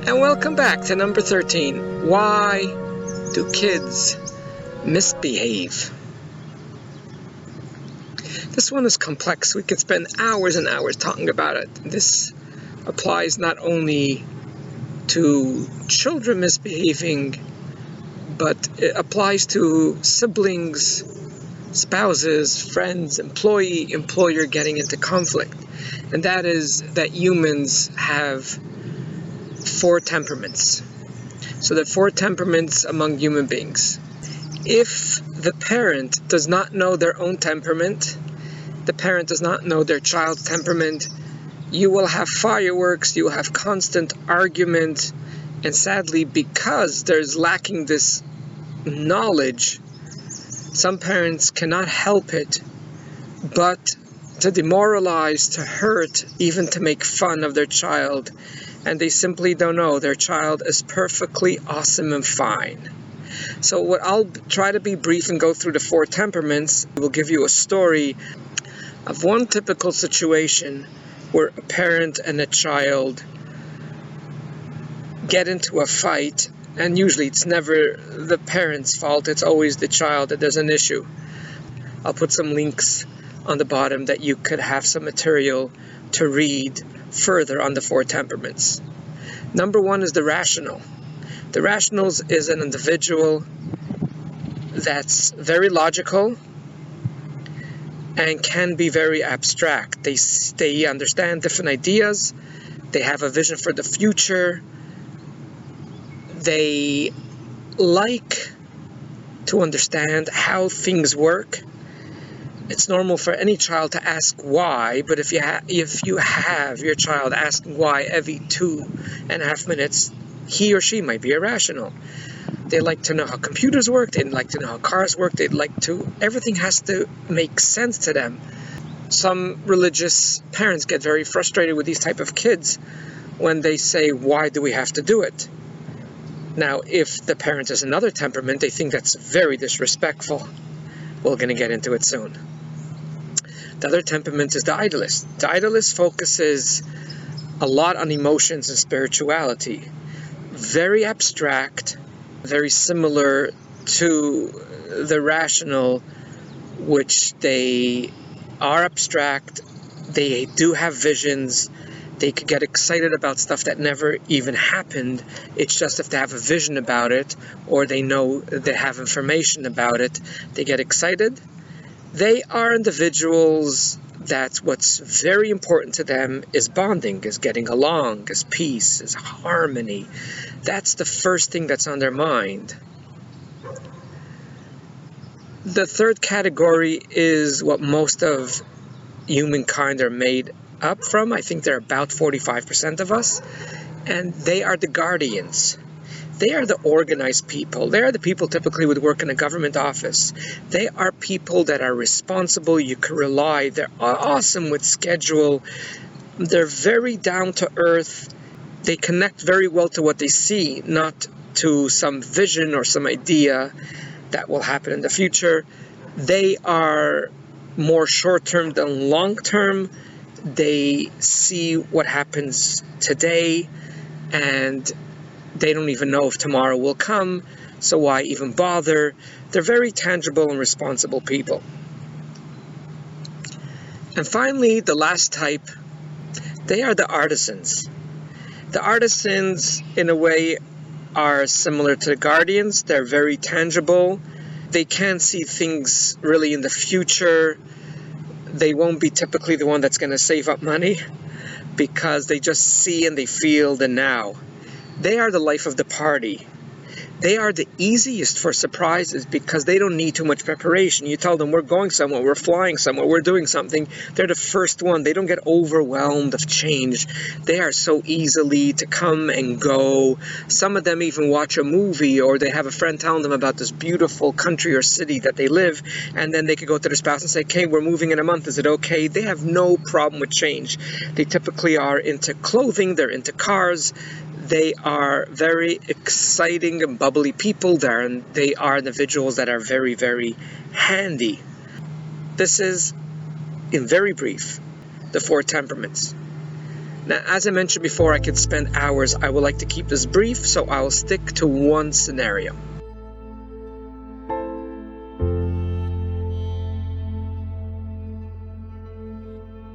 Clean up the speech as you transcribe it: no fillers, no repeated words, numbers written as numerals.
And welcome back to number 13. Why do kids misbehave? This one is complex. We could spend hours and hours talking about it. This applies not only to children misbehaving, but it applies to siblings, spouses, friends, employer getting into conflict. And that is that humans have 4 temperaments. So there are 4 temperaments among human beings. If the parent does not know their own temperament, the parent does not know their child's temperament, you will have fireworks, you will have constant argument, and sadly, because there's lacking this knowledge, some parents cannot help it but to demoralize, to hurt, even to make fun of their child, and they simply don't know their child is perfectly awesome and fine. So what I'll try to be brief and go through the 4 temperaments. I will give you a story of one typical situation where a parent and a child get into a fight, and usually it's never the parent's fault, it's always the child that there's an issue. I'll put some links on the bottom that you could have some material to read further on the 4 temperaments. Number 1 is the rational. The rational is an individual that's very logical and can be very abstract. They understand different ideas. They have a vision for the future. They like to understand how things work. It's normal for any child to ask why, but if you have your child asking why every 2.5 minutes, he or she might be irrational. They like to know how computers work. They like to know how cars work. Everything has to make sense to them. Some religious parents get very frustrated with these type of kids when they say, why do we have to do it? Now, if the parent is another temperament, they think that's very disrespectful. We're going to get into it soon. The other temperament is the idealist. The idealist focuses a lot on emotions and spirituality. Very abstract, very similar to the rational, which they are abstract. They do have visions. They could get excited about stuff that never even happened. It's just if they have a vision about it, or they know they have information about it, they get excited. They are individuals that what's very important to them is bonding, is getting along, is peace, is harmony. That's the first thing that's on their mind. The third category is what most of humankind are made up from. I think they're about 45% of us, and they are the guardians. They are the organized people. They are the people typically would work in a government office. They are people that are responsible. You can rely. They're awesome with schedule. They're very down to earth. They connect very well to what they see, not to some vision or some idea that will happen in the future. They are more short-term than long-term. They see what happens today, and they don't even know if tomorrow will come, so why even bother? They're very tangible and responsible people. And finally, the last type, they are the artisans. The artisans, in a way, are similar to the guardians. They're very tangible. They can see things really in the future. They won't be typically the one that's going to save up money, because they just see and they feel the now. They are the life of the party. They are the easiest for surprises because they don't need too much preparation. You tell them we're going somewhere, we're flying somewhere, we're doing something. They're the first one. They don't get overwhelmed of change. They are so easily to come and go. Some of them even watch a movie, or they have a friend telling them about this beautiful country or city that they live, and then they could go to their spouse and say, okay, we're moving in a month. Is it okay? They have no problem with change. They typically are into clothing. They're into cars. They are very exciting and bubbly people there, and they are individuals that are very, very handy. This is, in very brief, the 4 temperaments. Now, as I mentioned before, I could spend hours. I would like to keep this brief, so I'll stick to one scenario.